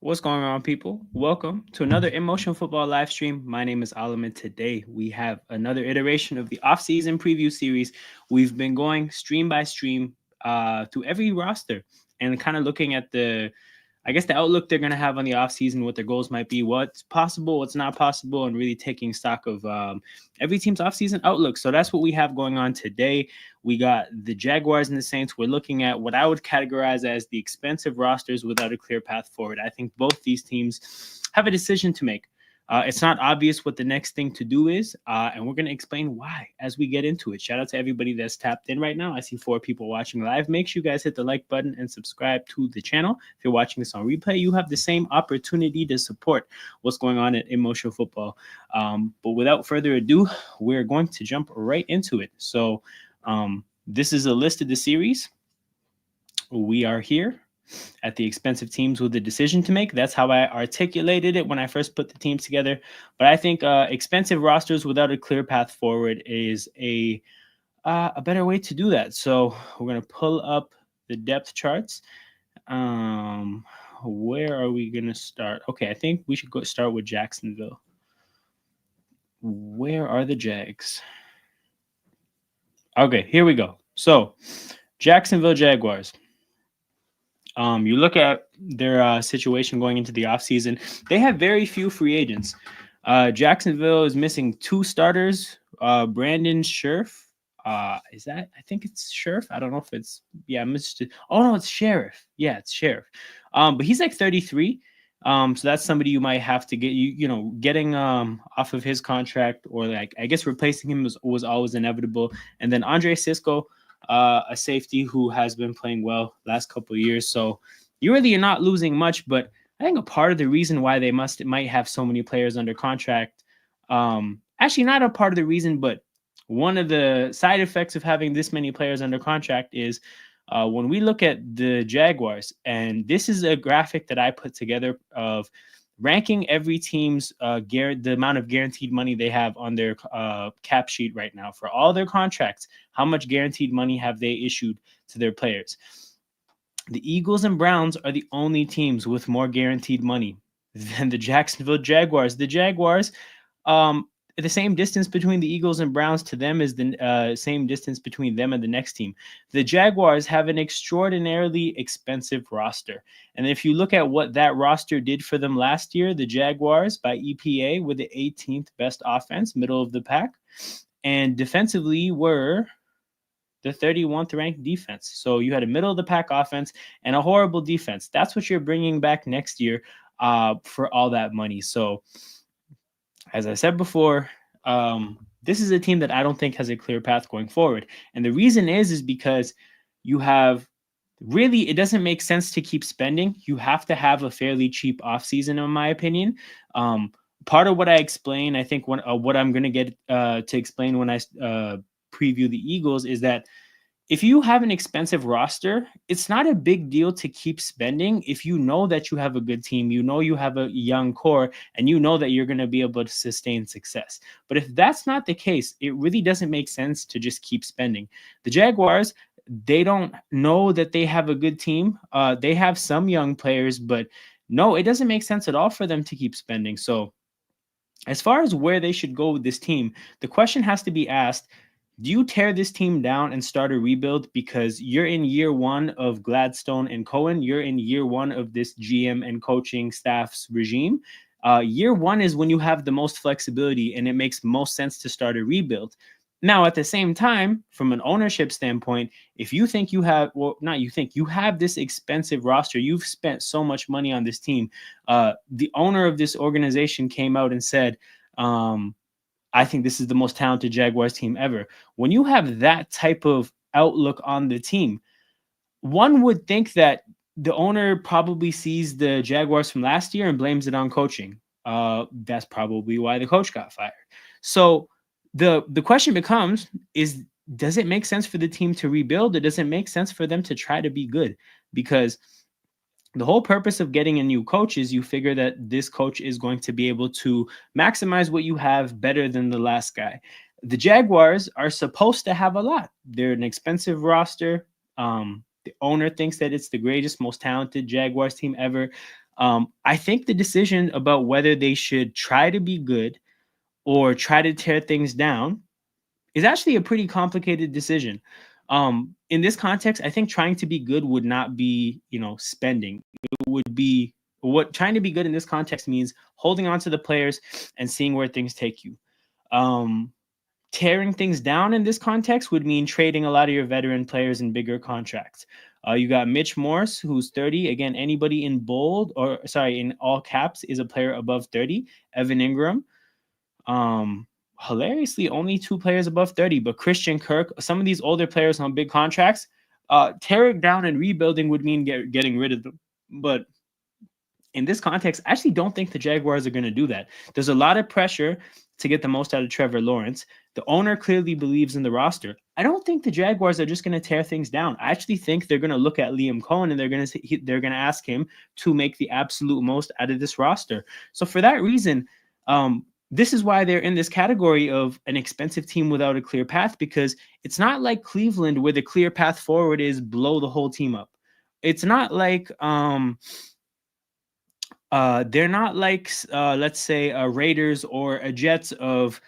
What's going on, people? Welcome to another Emotional Football live stream. My name is Alam, and today we have another iteration of the Offseason Preview Series. We've been going stream by stream through every roster and kind of looking at the outlook they're going to have on the offseason, what their goals might be, what's possible, what's not possible, and really taking stock of every team's offseason outlook. So that's what we have going on today. We got the Jaguars and the Saints. We're looking at what I would categorize as the expensive rosters without a clear path forward. I think both these teams have a decision to make. It's not obvious what the next thing to do is, and we're going to explain why as we get into it. Shout out to everybody that's tapped in right now. I see 4 people watching live. Make sure you guys hit the like button and subscribe to the channel. If you're watching this on replay, you have the same opportunity to support what's going on at Emotional Football. But without further ado, we're going to jump right into it. So this is a list of the series. We are here at the expensive teams with a decision to make. That's how I articulated it when I first put the teams together. But I think expensive rosters without a clear path forward is a better way to do that. So we're going to pull up the depth charts. Where are we going to start? Okay, I think we should go start with Jacksonville. Where are the Jags? Okay, here we go. So Jacksonville Jaguars. You look at their situation going into the offseason, they have very few free agents. Jacksonville is missing 2 starters. Brandon Scherf. I think it's Scherf. I don't know if it's, it's Sheriff. Yeah, it's Sheriff. But he's like 33. So that's somebody you might have to get, getting off of his contract, or like, I guess replacing him was always inevitable. And then Andre Sisco, a safety who has been playing well last couple of years. So you really are not losing much, but I think a part of the reason why they might have so many players under contract, actually not a part of the reason, but one of the side effects of having this many players under contract is when we look at the Jaguars, and this is a graphic that I put together of ranking every team's the amount of guaranteed money they have on their cap sheet right now for all their contracts. How much guaranteed money have they issued to their players? The Eagles and Browns are the only teams with more guaranteed money than the Jacksonville Jaguars. The Jaguars, the same distance between the Eagles and Browns to them is the same distance between them and the next team. The Jaguars have an extraordinarily expensive roster. And if you look at what that roster did for them last year, the Jaguars by EPA were the 18th best offense, middle of the pack, and defensively were the 31st ranked defense. So you had a middle of the pack offense and a horrible defense. That's what you're bringing back next year for all that money. So as I said before, this is a team that I don't think has a clear path going forward. And the reason is because you have really, it doesn't make sense to keep spending. You have to have a fairly cheap offseason, in my opinion. Part of what I explain, I think what I'm going to get to explain when I preview the Eagles is that if you have an expensive roster, it's not a big deal to keep spending if you know that you have a good team, you know you have a young core, and you know that you're going to be able to sustain success. But if that's not the case, it really doesn't make sense to just keep spending. The Jaguars, they don't know that they have a good team. They have some young players, but no, it doesn't make sense at all for them to keep spending. So as far as where they should go with this team, the question has to be asked, do you tear this team down and start a rebuild because you're in year 1 of Gladstone and Cohen? You're in year 1 of this GM and coaching staff's regime. Year 1 is when you have the most flexibility and it makes most sense to start a rebuild. Now, at the same time, from an ownership standpoint, if you think you have, you have this expensive roster, you've spent so much money on this team. The owner of this organization came out and said, I think this is the most talented Jaguars team ever. When you have that type of outlook on the team, one would think that the owner probably sees the Jaguars from last year and blames it on coaching. That's probably why the coach got fired. So the question becomes, does it make sense for the team to rebuild, or does it make sense for them to try to be good? Because the whole purpose of getting a new coach is you figure that this coach is going to be able to maximize what you have better than the last guy. The Jaguars are supposed to have a lot. They're an expensive roster. The owner thinks that it's the greatest, most talented Jaguars team ever. I think the decision about whether they should try to be good or try to tear things down is actually a pretty complicated decision. In this context, I think trying to be good would not be, spending. It would be what trying to be good in this context means holding on to the players and seeing where things take you. Tearing things down in this context would mean trading a lot of your veteran players in bigger contracts. You got Mitch Morse, who's 30. Again, anybody in bold in all caps is a player above 30. Evan Ingram. Hilariously, only 2 players above 30, but Christian Kirk, some of these older players on big contracts, tearing down and rebuilding would mean getting rid of them. But in this context, I actually don't think the Jaguars are going to do that. There's a lot of pressure to get the most out of Trevor Lawrence. The owner clearly believes in the roster. I don't think the Jaguars are just going to tear things down. I actually think they're going to look at Liam Cohen and they're going to ask him to make the absolute most out of this roster. So for that reason, this is why they're in this category of an expensive team without a clear path, because it's not like Cleveland where the clear path forward is blow the whole team up. It's not like they're not like let's say a Raiders or a Jets of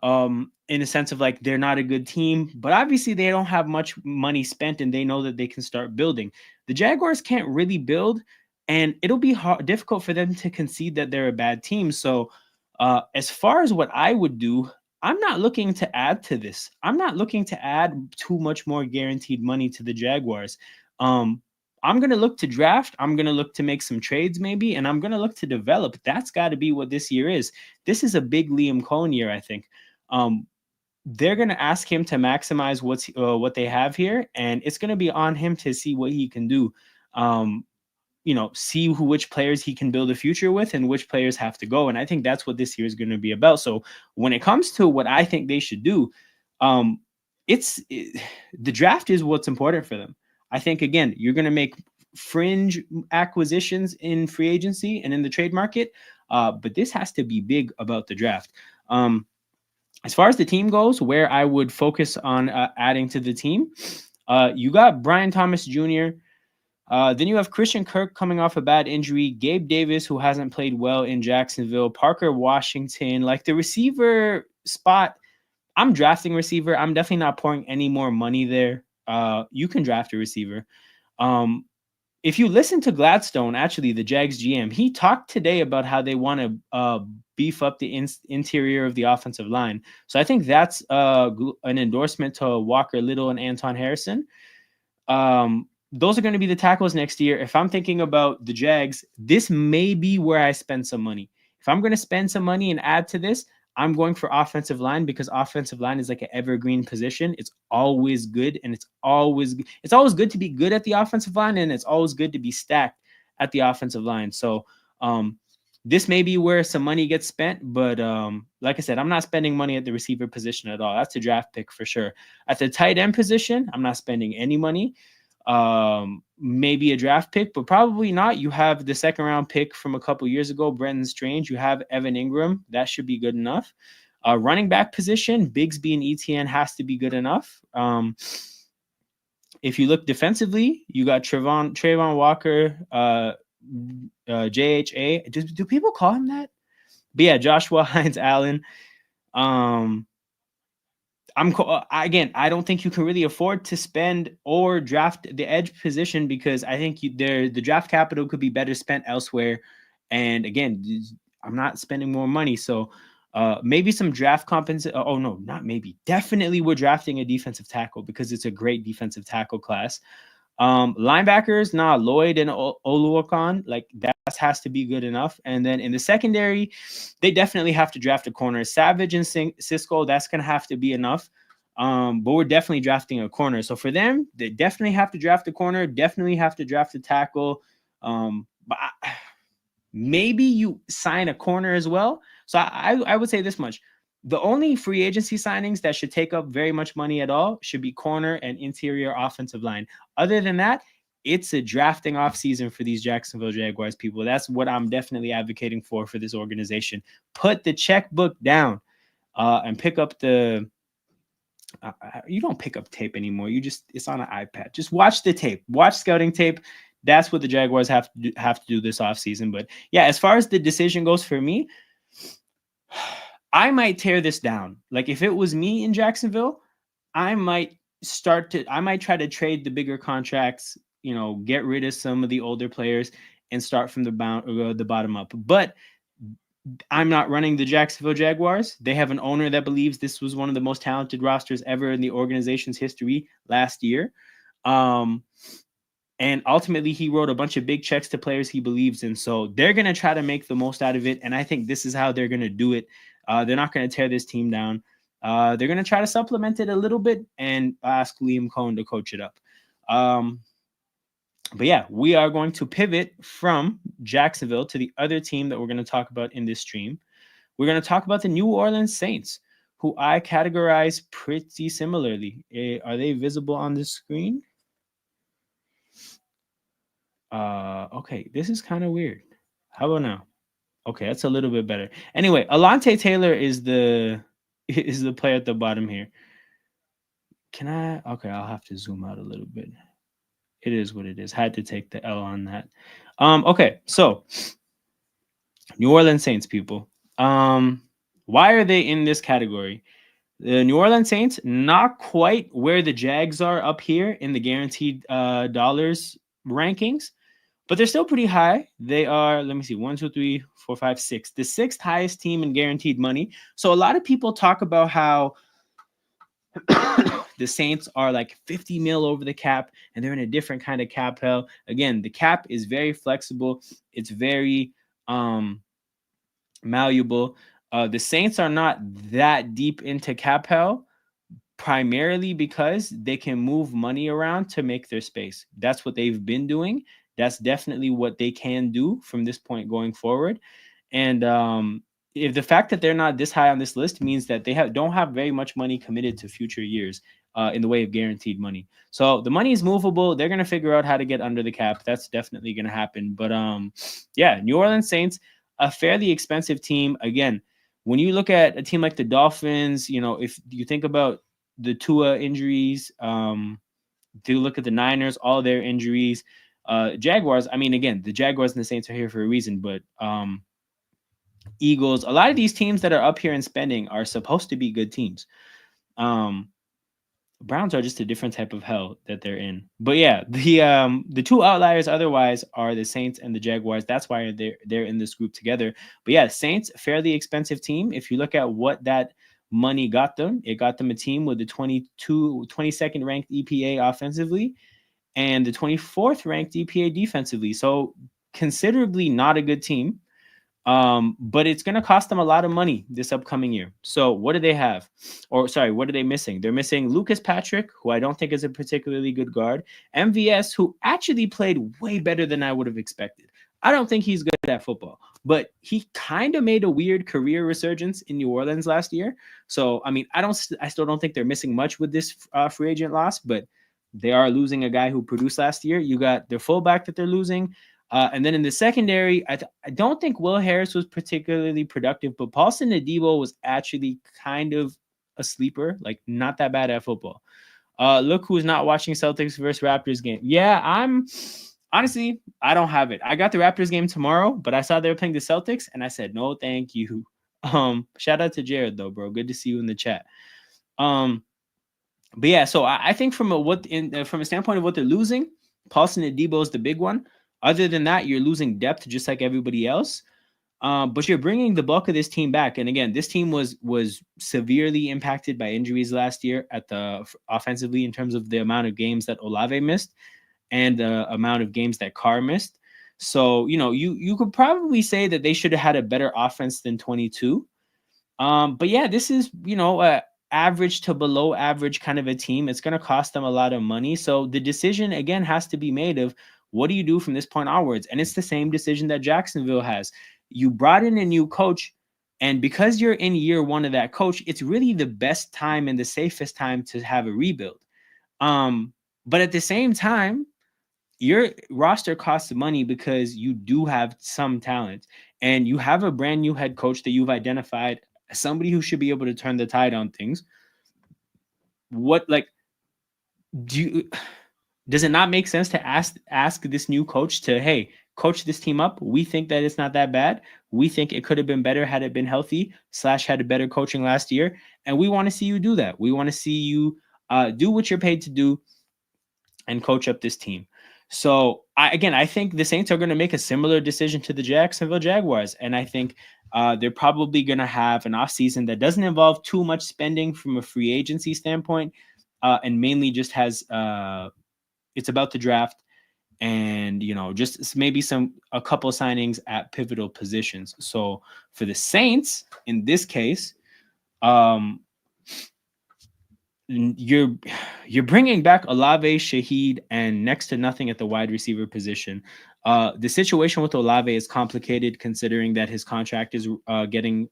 in a sense of like they're not a good team, but obviously they don't have much money spent and they know that they can start building. The Jaguars can't really build, and it'll be difficult for them to concede that they're a bad team. So as far as what I would do, I'm not looking to add to this. I'm not looking to add too much more guaranteed money to the Jaguars. I'm going to look to draft. I'm going to look to make some trades maybe, and I'm going to look to develop. That's got to be what this year is. This is a big Liam Cohen year, I think. They're going to ask him to maximize what they have here, and it's going to be on him to see what he can do. See which players he can build a future with and which players have to go. And I think that's what this year is going to be about. So when it comes to what I think they should do, the draft is what's important for them. I think, again, you're going to make fringe acquisitions in free agency and in the trade market, but this has to be big about the draft. As far as the team goes, where I would focus on adding to the team, you got Brian Thomas Jr., then you have Christian Kirk coming off a bad injury, Gabe Davis, who hasn't played well in Jacksonville, Parker Washington. Like the receiver spot, I'm drafting receiver. I'm definitely not pouring any more money there. You can draft a receiver. If you listen to Gladstone, actually the Jags GM, he talked today about how they want to beef up the interior of the offensive line. So I think that's an endorsement to Walker Little and Anton Harrison. Those are going to be the tackles next year. If I'm thinking about the Jags, this may be where I spend some money. If I'm going to spend some money and add to this, I'm going for offensive line, because offensive line is like an evergreen position. It's always good, and it's always good to be good at the offensive line, and it's always good to be stacked at the offensive line. So this may be where some money gets spent, but like I said, I'm not spending money at the receiver position at all. That's a draft pick for sure. At the tight end position, I'm not spending any money. Maybe a draft pick, but probably not. You have the second round pick from a couple years ago, Brenton Strange. You have Evan Ingram. That should be good enough. Running back position, Bigsby and ETN has to be good enough. If you look defensively, you got Trayvon Walker, JHA. Do people call him that? But yeah, Joshua Hines Allen. I don't think you can really afford to spend or draft the edge position, because I think the draft capital could be better spent elsewhere. And again, I'm not spending more money. So maybe some draft compensation. Oh, no, not maybe. Definitely we're drafting a defensive tackle, because it's a great defensive tackle class. Linebackers, Lloyd and Oluokun, like that has to be good enough. And then in the secondary, they definitely have to draft a corner. Savage and Cisco, that's going to have to be enough. But we're definitely drafting a corner. So for them, they definitely have to draft a corner, definitely have to draft a tackle. But maybe you sign a corner as well. So I would say this much. The only free agency signings that should take up very much money at all should be corner and interior offensive line. Other than that, it's a drafting offseason for these Jacksonville Jaguars people. That's what I'm definitely advocating for this organization. Put the checkbook down and pick up the You don't pick up tape anymore. It's on an iPad. Just watch the tape. Watch scouting tape. That's what the Jaguars have to do this offseason. But yeah, as far as the decision goes for me, I might tear this down. Like if it was me in Jacksonville, I might try to trade the bigger contracts, get rid of some of the older players and start from the bottom up. But I'm not running the Jacksonville Jaguars. They have an owner that believes this was one of the most talented rosters ever in the organization's history last year. And ultimately, he wrote a bunch of big checks to players he believes in. So they're going to try to make the most out of it. And I think this is how they're going to do it. They're not going to tear this team down. They're going to try to supplement it a little bit and ask Liam Cohen to coach it up. But yeah, we are going to pivot from Jacksonville to the other team that we're going to talk about in this stream. We're going to talk about the New Orleans Saints, who I categorize pretty similarly. Are they visible on the screen? Okay, this is kind of weird. How about now? Okay, that's a little bit better. Anyway, Alontae Taylor is the player at the bottom here. Okay, I'll have to zoom out a little bit. It is what it is. Had to take the L on that. Okay, so New Orleans Saints, people. Why are they in this category? The New Orleans Saints, not quite where the Jags are up here in the guaranteed dollars rankings, but they're still pretty high. They are, let me see, 1, 2, 3, 4, 5, 6. The sixth highest team in guaranteed money. So a lot of people talk about how the Saints are like 50 mil over the cap and they're in a different kind of cap hell. Again, the cap is very flexible. It's very malleable. The Saints are not that deep into cap hell, primarily because they can move money around to make their space. That's what they've been doing. That's definitely what they can do from this point going forward. And if the fact that they're not this high on this list means that they don't have very much money committed to future years in the way of guaranteed money. So the money is movable. They're going to figure out how to get under the cap. That's definitely going to happen. But yeah, New Orleans Saints, a fairly expensive team. Again, when you look at a team like the Dolphins, if you think about the Tua injuries, to look at the Niners, all their injuries, Jaguars. I mean, again, the Jaguars and the Saints are here for a reason, but Eagles, a lot of these teams that are up here in spending are supposed to be good teams. Browns are just a different type of hell that they're in. But yeah, the two outliers otherwise are the Saints and the Jaguars. That's why they're in this group together. But yeah, Saints, fairly expensive team. If you look at what that money got them, it got them a team with the 22nd ranked EPA offensively and the 24th ranked EPA defensively. So considerably not a good team. But it's going to cost them a lot of money this upcoming year. So what do they have? What are they missing? They're missing Lucas Patrick, who I don't think is a particularly good guard. MVS, who actually played way better than I would have expected. I don't think he's good at football, but he kind of made a weird career resurgence in New Orleans last year. So, I mean, I still don't think they're missing much with this free agent loss, but they are losing a guy who produced last year. You got their fullback that they're losing. And then in the secondary, I don't think Will Harris was particularly productive, but Paulson Adebo was actually kind of a sleeper, like not that bad at football. Look who's not watching Celtics versus Raptors game. Yeah, honestly, I don't have it. I got the Raptors game tomorrow, but I saw they were playing the Celtics, and I said, no, thank you. Shout out to Jared, though, bro. Good to see you in the chat. But yeah, so I think from a standpoint of what they're losing, Paulson Adebo is the big one. Other than that, you're losing depth just like everybody else. But you're bringing the bulk of this team back. And again, this team was severely impacted by injuries last year offensively in terms of the amount of games that Olave missed and the amount of games that Carr missed. So, you could probably say that they should have had a better offense than 22. But yeah, this is, average to below average kind of a team. It's going to cost them a lot of money. So the decision, again, has to be made of, what do you do from this point onwards? And it's the same decision that Jacksonville has. You brought in a new coach, and because you're in year one of that coach, it's really the best time and the safest time to have a rebuild. But at the same time, your roster costs money because you do have some talent, and you have a brand new head coach that you've identified as somebody who should be able to turn the tide on things. what like do you does it not make sense to ask this new coach to, hey, coach this team up? We think that it's not that bad. We think it could have been better had it been healthy / had a better coaching last year, and we want to see you do that. We want to see you do what you're paid to do and coach up this team. So I think the Saints are going to make a similar decision to the Jacksonville Jaguars, and I think they're probably going to have an offseason that doesn't involve too much spending from a free agency standpoint, and mainly just has it's about the draft and just maybe a couple signings at pivotal positions. So for the Saints in this case, you're bringing back Olave, Shaheed, and next to nothing at the wide receiver position. The situation with Olave is complicated considering that his contract is getting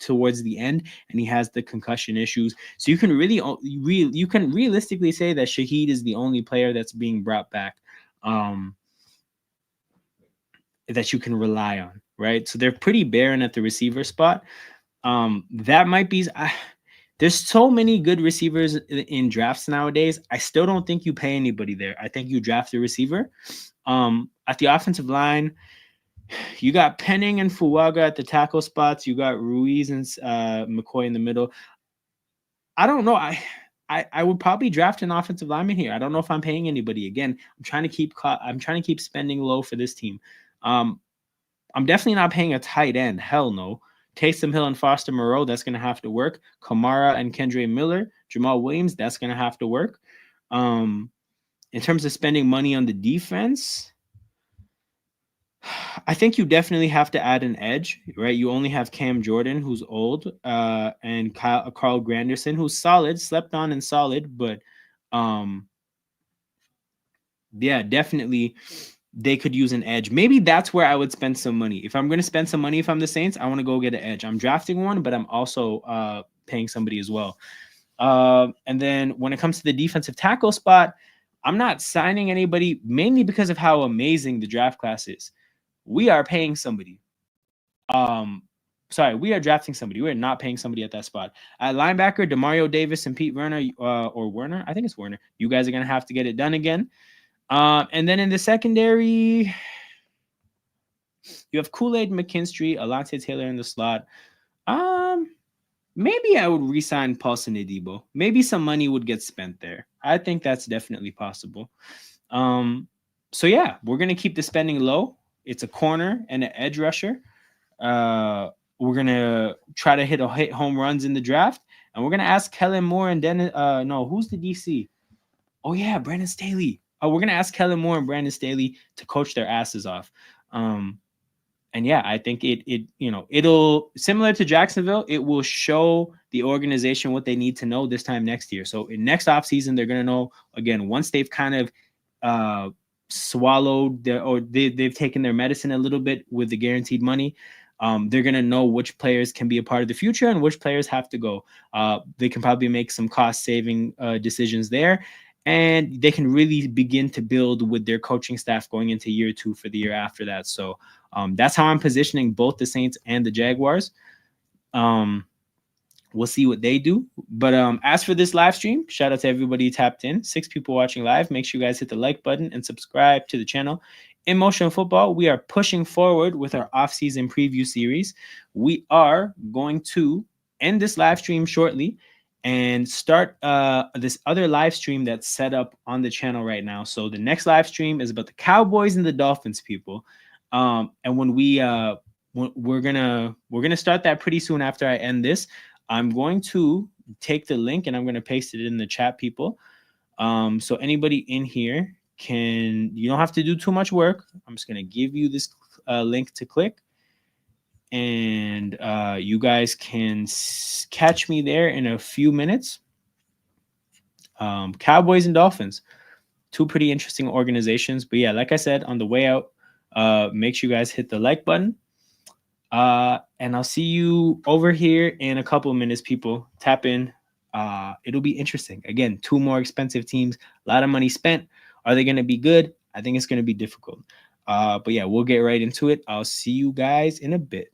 towards the end and he has the concussion issues. So you can you can realistically say that Shaheed is the only player that's being brought back that you can rely on, right? So they're pretty barren at the receiver spot. That might be there's so many good receivers in drafts nowadays. I still don't think you pay anybody there. I think you draft a receiver. At the offensive line, you got Penning and Fuaga at the tackle spots. You got Ruiz and McCoy in the middle. I don't know. I would probably draft an offensive lineman here. I don't know if I'm paying anybody. Again, I'm trying to keep spending low for this team. I'm definitely not paying a tight end. Hell no. Taysom Hill and Foster Moreau, that's going to have to work. Kamara and Kendre Miller, Jamal Williams, that's going to have to work. In terms of spending money on the defense, I think you definitely have to add an edge, right? You only have Cam Jordan, who's old, and Carl Granderson, who's solid, slept on and solid, but yeah, definitely they could use an edge. Maybe that's where I would spend some money. If I'm going to spend some money, if I'm the Saints, I want to go get an edge. I'm drafting one, but I'm also paying somebody as well. And then when it comes to the defensive tackle spot, I'm not signing anybody, mainly because of how amazing the draft class is. We are paying somebody. We are drafting somebody. We're not paying somebody at that spot. At linebacker, Demario Davis and Pete Werner, or Werner, I think it's Werner. You guys are going to have to get it done again. And then in the secondary, you have Kool-Aid McKinstry, Alontae Taylor in the slot. Maybe I would re-sign Paulson Adebo. Maybe some money would get spent there. I think that's definitely possible. So yeah, we're gonna keep the spending low. It's a corner and an edge rusher. We're gonna try to hit home runs in the draft, and we're gonna ask Kellen Moore and Dennis. Who's the DC? Oh yeah, Brandon Staley. We're gonna ask Kellen Moore and Brandon Staley to coach their asses off. And yeah, I think it'll, similar to Jacksonville, it will show the organization what they need to know this time next year. So in next offseason, they're gonna know again once they've kind of swallowed they've taken their medicine a little bit with the guaranteed money. They're gonna know which players can be a part of the future and which players have to go. They can probably make some cost saving decisions there. And they can really begin to build with their coaching staff going into year 2 for the year after that. So that's how I'm positioning both the Saints and the Jaguars. We'll see what they do. But as for this live stream, shout out to everybody tapped in. 6 people watching live. Make sure you guys hit the like button and subscribe to the channel. In Motion Football, we are pushing forward with our off-season preview series. We are going to end this live stream shortly and start this other live stream that's set up on the channel right now. So the next live stream is about the Cowboys and the Dolphins, people. And when we're gonna start that pretty soon after I end this. I'm going to take the link and I'm going to paste it in the chat, people. So anybody in here you don't have to do too much work. I'm just going to give you this link to click. And you guys can catch me there in a few minutes. Cowboys and Dolphins, 2 pretty interesting organizations. But yeah, like I said, on the way out, make sure you guys hit the like button. And I'll see you over here in a couple of minutes, people. Tap in. It'll be interesting. Again, 2 more expensive teams, a lot of money spent. Are they going to be good? I think it's going to be difficult. But yeah, we'll get right into it. I'll see you guys in a bit.